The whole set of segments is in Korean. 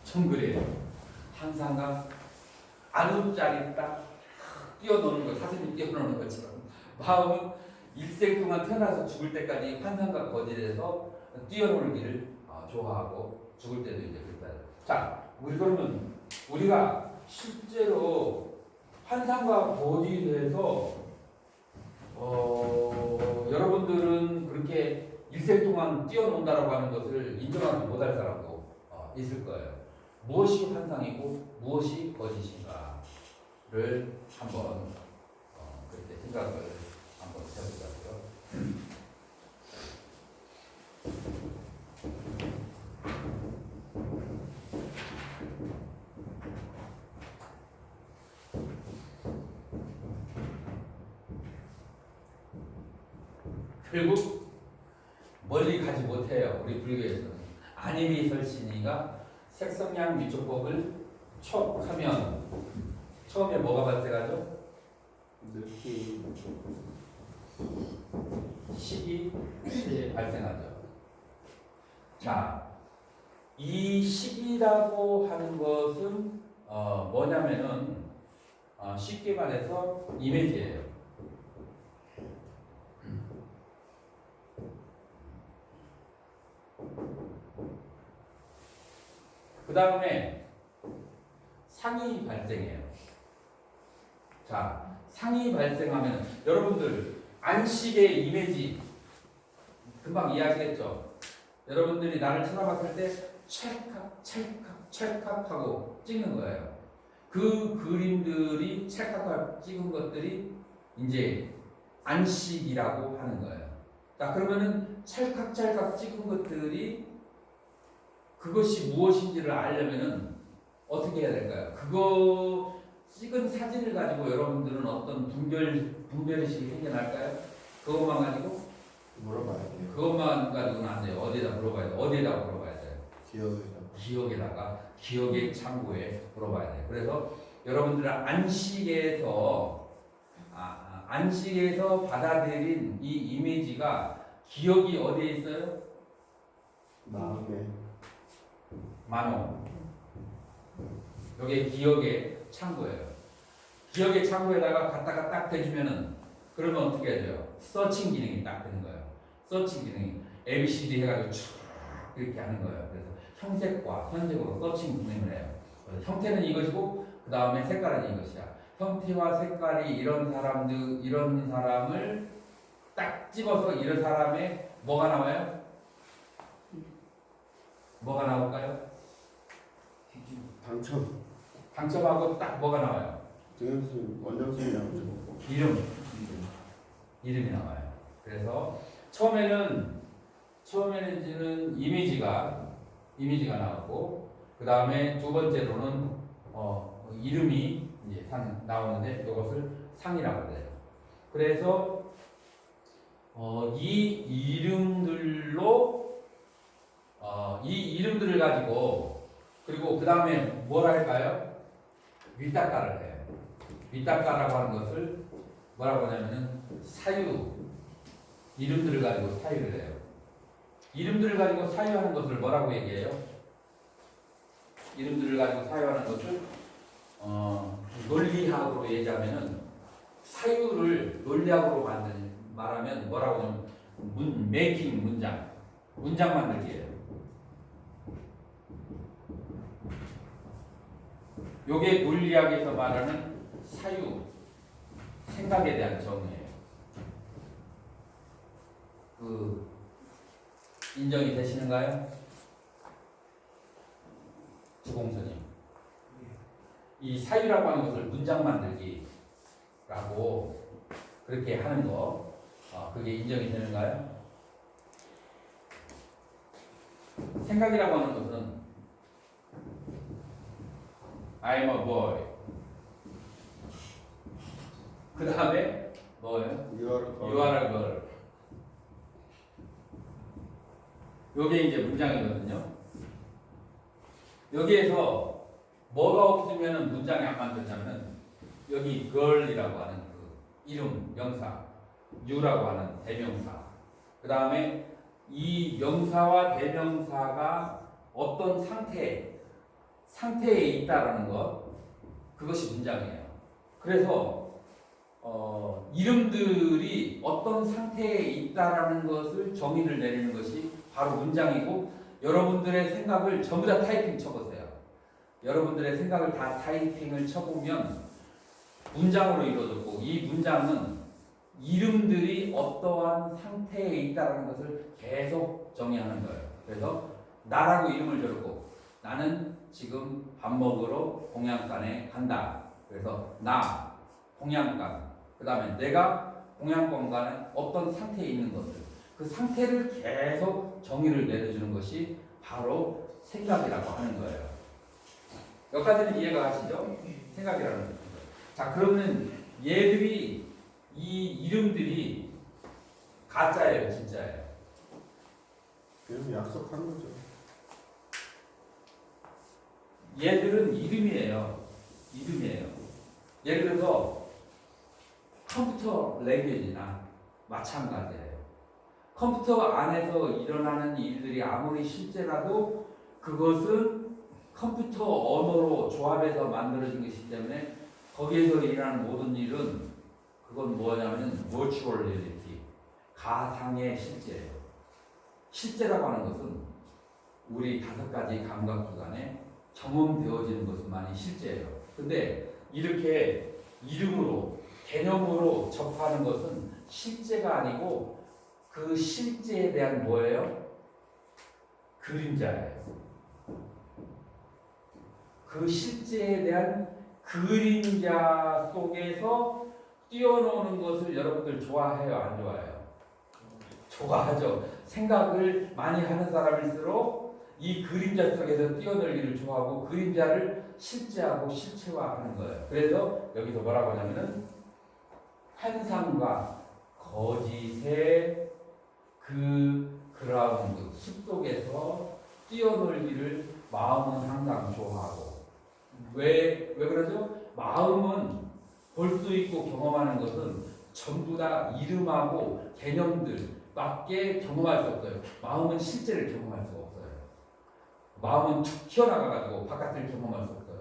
정글이에요. 항상가 안웃자리 딱 뛰어노는 거, 사슴이 뛰어노는 것처럼 마음은 일생 동안 태어나서 죽을 때까지 환상과 거짓에서 뛰어놀기를 좋아하고 죽을 때도 이제 그랬다. 자, 우리 그러면 우리가 실제로 환상과 거짓에서 여러분들은 그렇게 일생 동안 뛰어논다라고 하는 것을 인정하지 못할 사람도 있을 거예요. 무엇이 환상이고 무엇이 거짓인가를 한번 그렇게 생각을 한번 해보자고요. 결국 멀리 가지 못해요. 우리 불교에서는 아님이 설신이가 색성량 미촉법을 촉하면 처음에 뭐가 발생하죠? 느낌. 식이 발생하죠. 자, 이 식이라고 하는 것은 뭐냐면은 쉽게 말해서 이미지예요. 그 다음에 상이 발생해요. 자, 상이 발생하면 여러분들 안식의 이미지 금방 이해하시겠죠? 여러분들이 나를 쳐다봤을 때 찰칵 찰칵 찰칵 하고 찍는 거예요. 그 그림들이 찰칵 찍은 것들이 이제 안식이라고 하는 거예요. 자, 그러면은 찰칵 찰칵 찍은 것들이 그것이 무엇인지를 알려면은 어떻게 해야 될까요? 그거 찍은 사진을 가지고 여러분들은 어떤 분별의식이 생겨날까요? 그것만 가지고? 물어봐야 돼요. 그것만 가지고는 안 돼요. 어디에다 물어봐야 돼요? 어디에다 물어봐야 돼요? 기억에다가. 기억의 창고에 물어봐야 돼요. 그래서 여러분들은 안식에서 받아들인 이 이미지가 기억이 어디에 있어요? 마음에. 만호. 여기 기억의 창고예요. 기억의 창고에다가 갖다가 딱 대주면은 그러면 어떻게 해야 돼요? 서칭 기능이 딱 되는 거예요. 서칭 기능이 ABCD 해가지고 쭉 이렇게 하는 거예요. 그래서 형색과 현색으로 서칭 기능을 해요. 그래서 형태는 이것이고 그 다음에 색깔은 이것이야. 형태와 색깔이 이런 사람을 딱 집어서 이런 사람의 뭐가 나와요? 뭐가 나올까요? 당첨하고 딱 뭐가 나와요? 등연수 원장님이 나오죠. 이름이 나와요. 그래서 처음에는 이미지가 나오고 그 다음에 두 번째로는 이름이 이제 나오는데 이것을 상이라고 해요. 그래서 이 이름들을 가지고 그리고 그 다음에 뭘 할까요? 윗닦아를 해요. 윗닦아라고 하는 것을 뭐라고 하냐면은 사유, 이름들을 가지고 사유를 해요. 이름들을 가지고 사유하는 것을 뭐라고 얘기해요? 이름들을 가지고 사유하는 것을 논리학으로 얘기하면은 사유를 논리학으로 말하면 뭐라고 하냐면 문장 만들기예요. 요게 논리학에서 말하는 사유, 생각에 대한 정의예요. 인정이 되시는가요? 주공선님. 이 사유라고 하는 것을 문장 만들기라고 그렇게 하는 거, 그게 인정이 되는가요? 생각이라고 하는 것은 I'm a boy. 그 다음에 뭐예요? You are a girl. 요게 이제 문장이거든요. 여기에서 뭐가 없으면 문장이 안 만들냐면 여기 girl이라고 하는 그 이름, 명사, you라고 하는 대명사, 그 다음에 이 명사와 대명사가 어떤 상태, 상태에 있다라는 것, 그것이 문장이에요. 그래서 이름들이 어떤 상태에 있다라는 것을 정의를 내리는 것이 바로 문장이고, 여러분들의 생각을 전부 다 타이핑 쳐보세요. 여러분들의 생각을 다 타이핑을 쳐보면 문장으로 이루어졌고, 이 문장은 이름들이 어떠한 상태에 있다는 것을 계속 정의하는 거예요. 그래서 나라고 이름을 적고, 나는 지금 밥 먹으러 공양간에 간다. 그래서 나, 공양간. 그 다음에 내가 공양간에 어떤 상태에 있는 것들, 그 상태를 계속 정의를 내려주는 것이 바로 생각이라고 하는 거예요. 여기까지는 이해가 가시죠? 생각이라는 거죠. 자, 그러면 얘들이, 이 이름들이 가짜예요, 진짜예요? 그냥 약속한 거죠. 얘들은 이름이에요. 이름이에요. 예를 들어서 컴퓨터 랭귀지나 마찬가지예요. 컴퓨터 안에서 일어나는 일들이 아무리 실제라도 그것은 컴퓨터 언어로 조합해서 만들어진 것이기 때문에 거기에서 일어나는 모든 일은 그건 뭐냐면 virtual reality, 가상의 실제예요. 실제라고 하는 것은 우리 5가지 감각기관에 경험되어지는 것만이 실제예요. 근데 이렇게 이름으로, 개념으로 접하는 것은 실제가 아니고 그 실제에 대한 뭐예요? 그림자예요. 그 실제에 대한 그림자 속에서 뛰어노는 것을 여러분들 좋아해요? 안 좋아해요? 좋아하죠. 생각을 많이 하는 사람일수록 이 그림자 속에서 뛰어놀기를 좋아하고 그림자를 실제하고 실체화하는 거예요. 그래서 여기서 뭐라고 하냐면은 환상과 거짓의 그 그라운드 숲속에서 뛰어놀기를 마음은 항상 좋아하고, 왜 그러죠? 마음은 볼 수 있고 경험하는 것은 전부 다 이름하고 개념들밖에 경험할 수 없어요. 마음은 실제를 경험할 수가 없어요. 마음은 툭 튀어나가가지고 바깥을 경험할 수 없어요.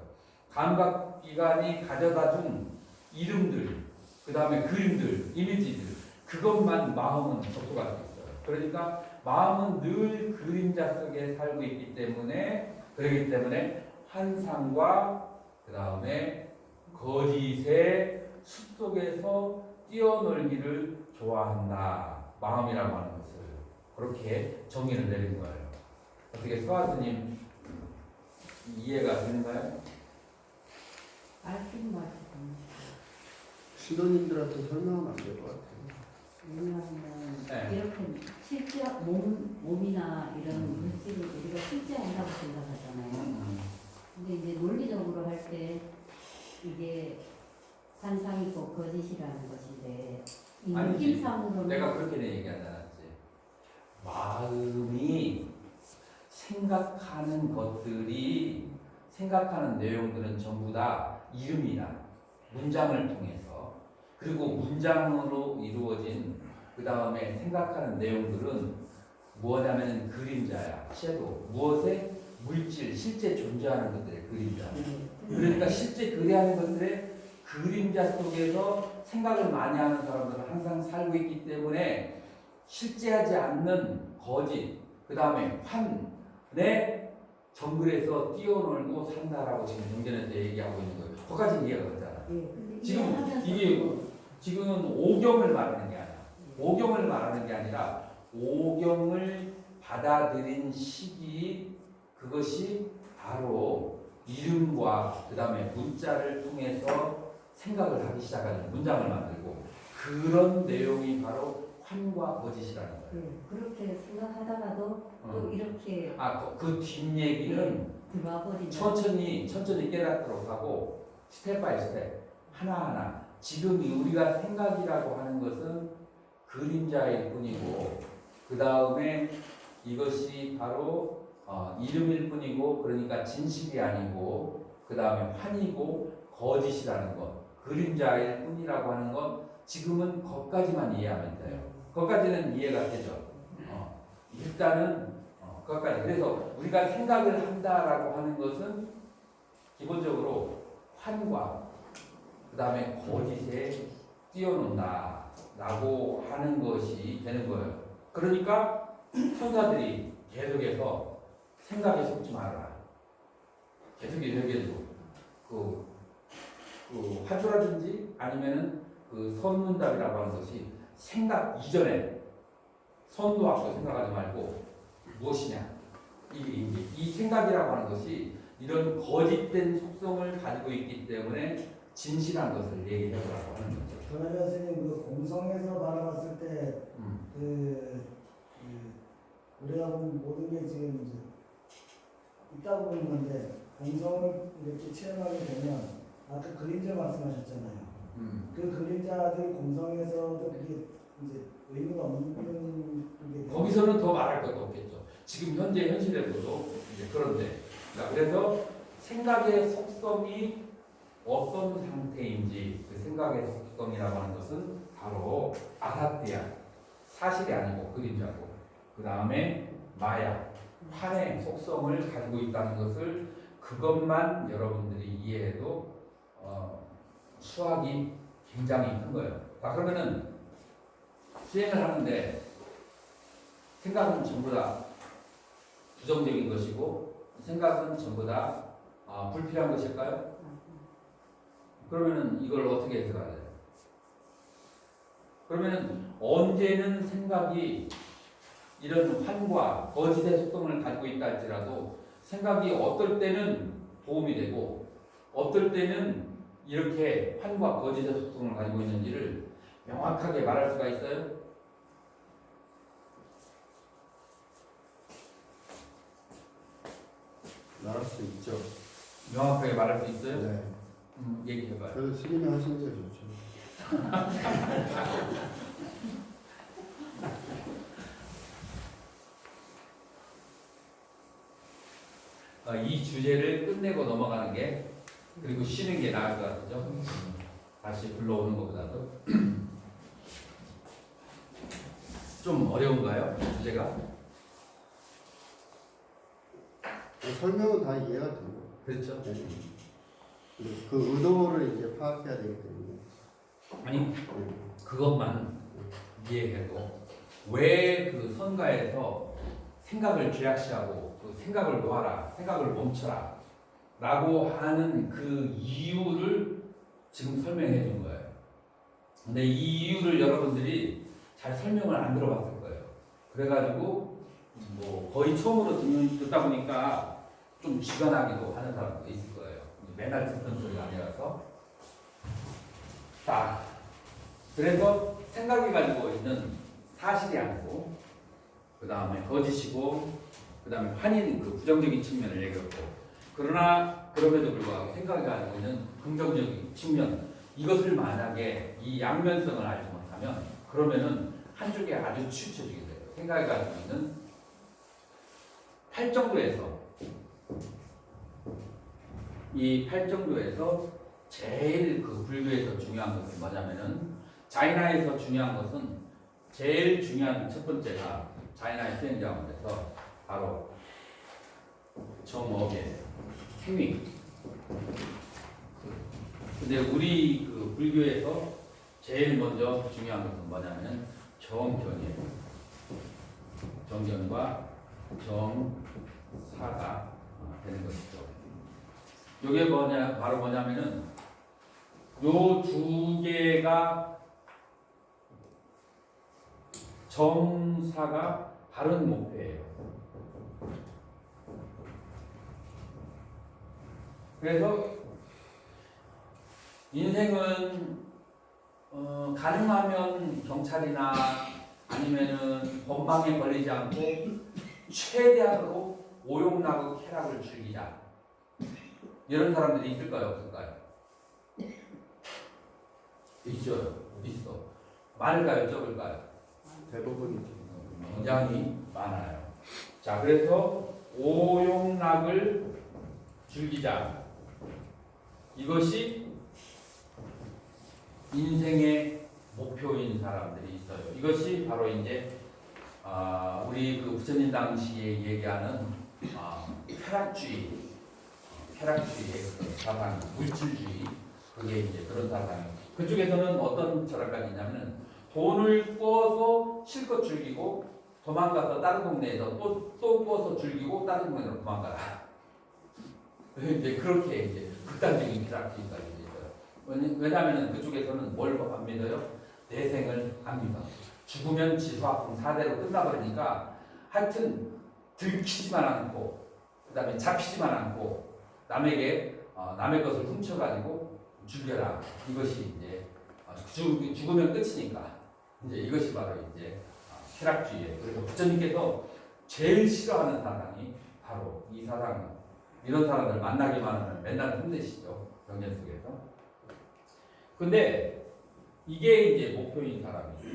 감각기관이 가져다준 이름들, 그 다음에 그림들, 이미지들, 그것만 마음은 접속할 수 있어요. 그러니까 마음은 늘 그림자 속에 살고 있기 때문에, 그렇기 때문에 환상과 그 다음에 거짓의 숲속에서 뛰어놀기를 좋아한다. 마음이라고 하는 것을 그렇게 정의를 내린 거예요. 어떻게 서하스님 이해가 되는가요? 알긴 말이죠. 신도님들한테 설명하면 안 될 것 같아요. 왜냐하면 네. 이렇게 실제 몸이나 이런 물질을 우리가 실제한다고 생각하잖아요. 근데 이제 논리적으로 할 때 이게 환상이고 거짓이라는 것인데 이 아니지. 느낌상으로는 내가 그렇게 얘기하지 않았지. 마음이 생각하는 것들이, 생각하는 내용들은 전부 다 이름이나 문장을 통해서, 그리고 문장으로 이루어진 그 다음에 생각하는 내용들은 뭐냐면 그림자야, 섀도우. 무엇에? 물질, 실제 존재하는 것들의 그림자. 그러니까 실제 그리하는 것들의 그림자 속에서 생각을 많이 하는 사람들은 항상 살고 있기 때문에 실제하지 않는 거짓, 그 다음에 환의 정글에서 뛰어놀고 산다라고 지금 정전에서 얘기하고 있는 거예요. 거기까지는 이해가 가잖아. 지금은 오경을 말하는 게 아니야. 오경을 말하는 게 아니라 오경을 받아들인 시기, 그것이 바로 이름과 그 다음에 문자를 통해서 생각을 하기 시작하는 문장을 만들고, 그런 내용이 바로 환과 거짓이라는 거예요. 그렇게 생각하다가도 또 이렇게 그 뒷얘기는 들어와버리면 천천히 깨닫도록 하고, 스텝 바이 스텝 하나하나. 지금 우리가 생각이라고 하는 것은 그림자일 뿐이고, 그 다음에 이것이 바로 이름일 뿐이고, 그러니까 진실이 아니고, 그 다음에 환이고 거짓이라는 것, 그림자일 뿐이라고 하는 것, 지금은 거기까지만 이해하면 돼요. 거기까지는 이해가 되죠. 일단은 거기까지. 그래서 우리가 생각을 한다라고 하는 것은 기본적으로 환과 그 다음에 거짓에 뛰어논다라고 하는 것이 되는 거예요. 그러니까 천사들이 계속해서 생각에 속지 말아라. 계속 얘기해도 그 화두라든지 아니면은 그 선문답이라고 하는 것이 생각 이전에 선도 앞서 생각하지 말고 무엇이냐 이게 이제 이 생각이라고 하는 것이 이런 거짓된 속성을 가지고 있기 때문에 진실한 것을 얘기해보라고 하는 거죠. 그러면 선생님 그 공성에서 바라봤을 때 우리가 본 모든 게 지금 이제 있다고 보는 건데 공성을 이렇게 체험하게 되면 아까 그림자 말씀하셨잖아요. 그 그림자들 공성에서도 그게 이제 의미가 없는 게 거기서는 더 말할 것도 없겠죠. 지금 현재 현실에서도 이제 그런데 그래서 생각의 속성이 어떤 상태인지 그 생각의 속성이라고 하는 것은 바로 아사티아 사실이 아니고 그림자고 그 다음에 마야 판의 속성을 가지고 있다는 것을 그것만 여러분들이 이해해도 수학이 굉장히 큰 거예요. 자, 그러면은 수행을 하는데 생각은 전부 다 부정적인 것이고 생각은 전부 다 불필요한 것일까요? 그러면은 이걸 어떻게 해석해야 돼요? 그러면은 언제는 생각이 이런 환과 거짓의 속성을 가지고 있다 할지라도 생각이 어떨 때는 도움이 되고 어떨 때는 이렇게 환과 거짓의 속성을 가지고 있는지를 명확하게 말할 수가 있어요? 말할 수 있죠. 명확하게 말할 수 있어요? 네. 얘기해봐요. 그래서 스님이 하시는 게 좋죠. 이 주제를 끝내고 넘어가는 게 그리고 쉬는 게 나을 것 같죠? 다시 불러오는 것보다도 좀 어려운가요? 주제가? 설명은 다 이해가 되고. 그렇죠? 네. 그 의도를 이제 파악해야 되기 때문에. 아니 그것만 이해해도 왜 그 선가에서 생각을 죄악시하고 그 생각을 놓아라, 생각을 멈춰라 라고 하는 그 이유를 지금 설명해 준 거예요. 근데 이 이유를 여러분들이 잘 설명을 안 들어봤을 거예요. 그래가지고 뭐 거의 처음으로 듣다 보니까 좀 쥐가 나기도 하는 사람도 있을 거예요. 맨날 듣던 소리가 아니라서. 자, 그래서 생각이 가지고 있는 사실이 아니고 그 다음에 거짓이고 그 다음에 환인 그 부정적인 측면을 얘기했고 그러나 그럼에도 불구하고 생각이 가지고 있는 긍정적인 측면 이것을 만약에 이 양면성을 알지 못하면 그러면은 한쪽에 아주 치우쳐지게 돼요. 생각이 가지고 있는 8정도에서 이 8정도에서 제일 그 불교에서 중요한 것은 뭐냐면은 자이나에서 중요한 것은 제일 중요한 첫 번째가 자이나의 수행자 가운데서 바로 정업의 행위. 근데 우리 그 불교에서 제일 먼저 중요한 것은 뭐냐면 정견이에요. 정견과 정사가 되는 것이죠. 이게 바로 뭐냐면은 요 두 개가 정사가 다른 목표예요. 그래서 인생은 가능하면 경찰이나 아니면은 법망에 걸리지 않고 최대한으로 오용락의 쾌락을 즐기자. 이런 사람들이 있을까요, 없을까요? 있어요. 있어. 많을까요, 적을까요? 대부분이죠. 굉장히 많아요. 자, 그래서 오용락을 즐기자. 이것이 인생의 목표인 사람들이 있어요. 이것이 바로 이제 우리 그 부처님 당시에 얘기하는 쾌락주의, 쾌락주의의 그런 사상, 물질주의, 그게 이제 그런 사상이에요. 그쪽에서는 어떤 철학까지 있냐면은 돈을 꿔서 실컷 즐기고 도망가서 다른 동네에서 또 꿔서 즐기고 다른 동네로 도망가라. 이제 그렇게 이제 극단적인 쾌락주의까지 있어요. 왜냐하면 그쪽에서는 뭘 안 믿어요? 내생을 안 믿어. 죽으면 지수학풍 4대로 끝나버리니까 하여튼 들키지만 않고 그다음에 잡히지만 않고 남에게 남의 것을 훔쳐가지고 죽여라. 이것이 이제 죽으면 끝이니까 이제 이것이 바로 이제 쾌락주의예요. 그래서 부처님께서 제일 싫어하는 사상이 바로 이 사상. 이런 사람들 만나기만 하면 맨날 힘드시죠. 경전 속에서. 근데 이게 이제 목표인 사람이죠.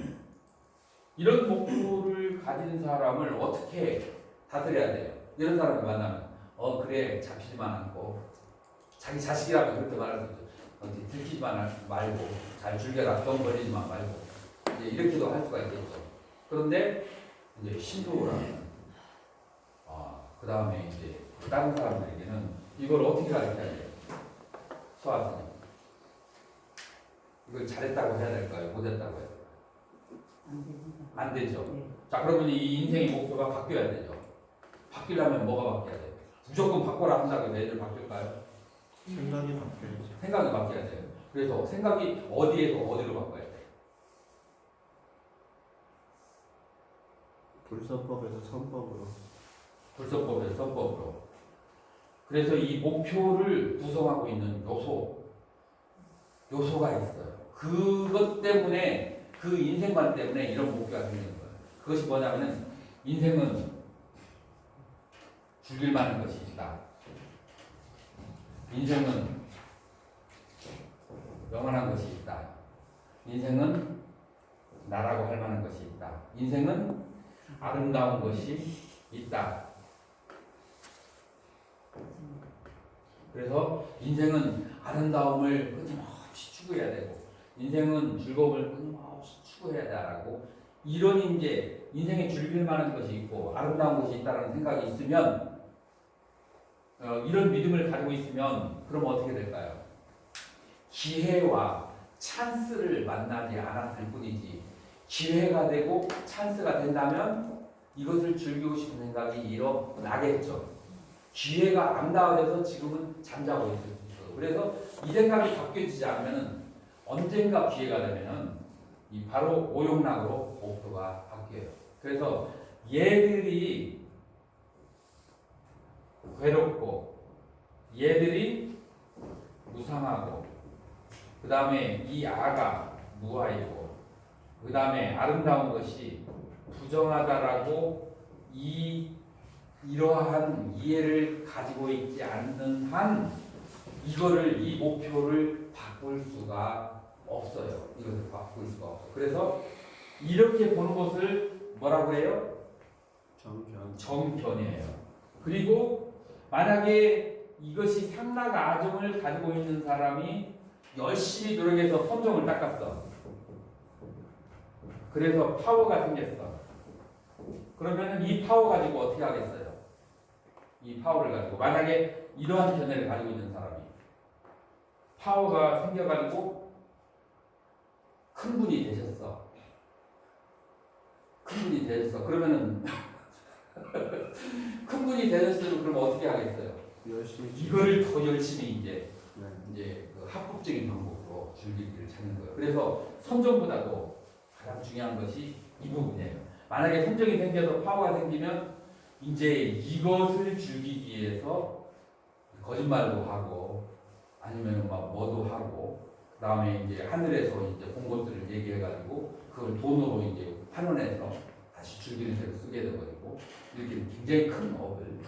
이런 목표를 가진 사람을 어떻게 다스려야 돼요? 이런 사람을 만나면 그래 잡히지만 않고 자기 자식이라면 그렇게 말할 수 있죠. 들키지만 말고 잘 즐겨라. 돈 벌리지만 말고 이제 이렇게도 할 수가 있겠죠. 그런데 이제 신도라는 그 다음에 이제 다른 사람들에게는 이걸 어떻게 가르쳐야 돼요? 수화스님 이걸 잘했다고 해야 될까요? 못했다고 해야 될까요? 안 됩니다. 안 되죠. 네. 자, 그러면 이 인생의 목표가 바뀌어야 되죠. 바뀌려면 뭐가 바뀌어야 돼요? 무조건 바꿔라 한다고 해서 애들 바뀔까요? 생각이 바뀌어야죠. 생각이 바뀌어야 돼요. 그래서 생각이 어디에서 어디로 바꿔야 돼요? 불서법에서 선법으로. 불서법에서 선법으로. 그래서 이 목표를 구성하고 있는 요소가 있어요. 그것 때문에 그 인생관 때문에 이런 목표가 생기는 거예요. 그것이 뭐냐면은 인생은 즐길 만한 것이 있다. 인생은 영원한 것이 있다. 인생은 나라고 할 만한 것이 있다. 인생은 아름다운 것이 있다. 그래서 인생은 아름다움을 끊임없이 추구해야 되고 인생은 즐거움을 끊임없이 추구해야 되라고 이런 이제 인생에 즐길 만한 것이 있고 아름다운 것이 있다는 생각이 있으면 이런 믿음을 가지고 있으면 그럼 어떻게 될까요? 기회와 찬스를 만나지 않았을 뿐이지 기회가 되고 찬스가 된다면 이것을 즐기고 싶은 생각이 일어나겠죠. 기회가 안 닿아져서 지금은 잠자고 있을 수 있어요. 그래서 이 생각이 바뀌어지지 않으면 언젠가 기회가 되면은 이 바로 오용락으로 목표가 바뀌어요. 그래서 얘들이 괴롭고 얘들이 무상하고 그 다음에 이 아가 무아이고 그 다음에 아름다운 것이 부정하다라고 이러한 이해를 가지고 있지 않는 한 이 목표를 바꿀 수가 없어요. 이것을 바꿀 수가 없어요. 그래서 이렇게 보는 것을 뭐라고 해요? 정견이에요. 그리고 만약에 이것이 상락 아정을 가지고 있는 사람이 열심히 노력해서 선정을 닦았어. 그래서 파워가 생겼어. 그러면 이 파워 가지고 어떻게 하겠어요? 이 파워를 가지고 만약에 이러한 견해를 가지고 있는 사람이 파워가 생겨가지고 큰 분이 되셨어. 큰 분이 되셨어. 그러면은 큰 분이 되셨어도 그럼 어떻게 하겠어요? 열심히 이거를 더 열심히 이제 네. 그 합법적인 방법으로 즐기기를 찾는 거예요. 그래서 선정보다도 가장 중요한 것이 이 부분이에요. 만약에 선정이 생겨서 파워가 생기면 이제 이것을 즐기기 위해서 거짓말도 하고 아니면 막 뭐도 하고 그다음에 이제 하늘에서 이제 본 것들을 얘기해가지고 그걸 돈으로 이제 환원해서 다시 즐기는 데로 쓰게 되버리고 이렇게 굉장히 큰 업을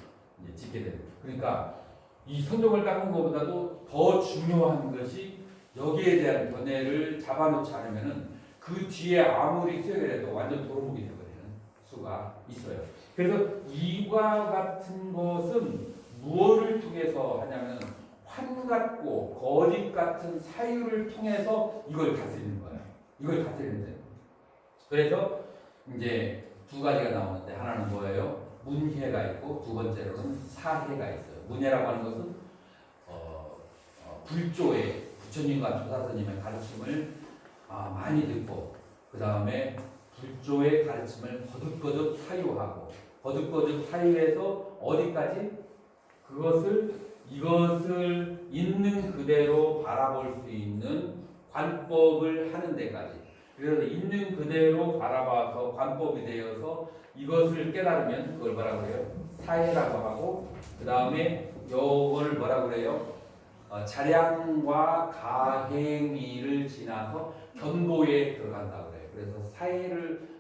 이제 짓게 됩니다. 그러니까 이 선정을 닦는 것보다도 더 중요한 것이 여기에 대한 견해를 잡아놓지 않으면은 그 뒤에 아무리 수행을 해도 완전 도루묵이 되버리는 수가 있어요. 그래서 이와 같은 것은 무엇을 통해서 하냐면 환 같고 거짓 같은 사유를 통해서 이걸 다스리는 거예요. 이걸 다스리는 거예요. 그래서 이제 두 가지가 나오는데 하나는 뭐예요? 문해가 있고 두 번째로는 사해가 있어요. 문해라고 하는 것은 불조의 부처님과 조사스님의 가르침을 많이 듣고 그 다음에 불조의 가르침을 거듭거듭 사유하고 거듭거듭 사유해서 어디까지? 이것을 있는 그대로 바라볼 수 있는 관법을 하는 데까지. 그래서 있는 그대로 바라봐서 관법이 되어서 이것을 깨달으면 그걸 뭐라고 그래요? 사해라고 하고 그 다음에 요걸 뭐라고 그래요? 자량과 가행위를 지나서 견도에 들어간다고 그래요. 그래서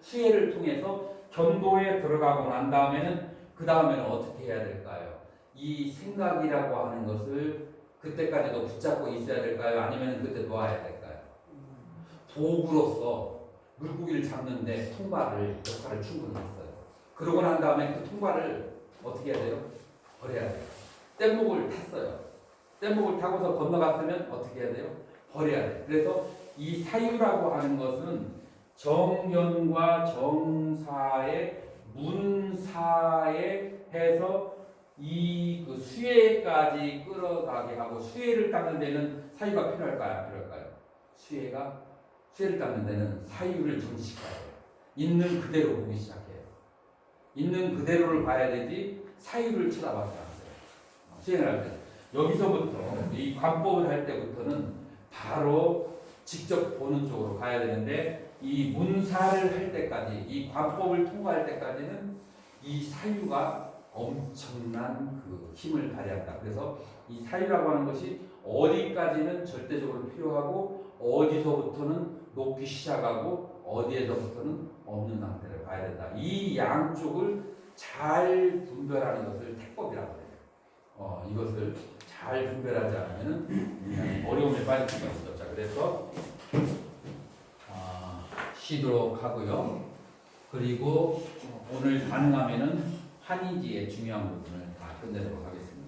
수혜를 통해서 견도에 들어가고 난 다음에는 그 다음에는 어떻게 해야 될까요? 이 생각이라고 하는 것을 그때까지도 붙잡고 있어야 될까요? 아니면 그때 놓아야 될까요? 도구로서 물고기를 잡는데 통발을 역할을 충분히 했어요. 그러고 난 다음에 그 통발을 어떻게 해야 돼요? 버려야 돼요. 뗏목을 탔어요. 뗏목을 타고서 건너갔으면 어떻게 해야 돼요? 버려야 돼요. 그래서 이 사유라고 하는 것은 정견과 정사의 문사에 해서 이 그 수혜까지 끌어가게 하고 수혜를 닦는 데는 사유가 필요할까요? 안 필요할까요? 수혜를 닦는 데는 사유를 정지시켜야 돼요. 있는 그대로 보기 시작해요. 있는 그대로를 봐야 되지 사유를 쳐다봐서 안 돼요. 수행을 할 때. 여기서부터 이 관법을 할 때부터는 바로 직접 보는 쪽으로 가야 되는데 이 문사를 할 때까지 이 관법을 통과할 때까지는 이 사유가 엄청난 그 힘을 발휘한다. 그래서 이 사유라고 하는 것이 어디까지는 절대적으로 필요하고 어디서부터는 높이 시작하고 어디에서부터는 없는 상태를 봐야 된다. 이 양쪽을 잘 분별하는 것을 택법이라고 해요. 이것을 잘 분별하지 않으면 어려움에 빠질 수가 있어. 자, 그래서 쉬도록 하고요. 그리고 오늘 가능하면은 환희지의 중요한 부분을 다 끝내도록 하겠습니다.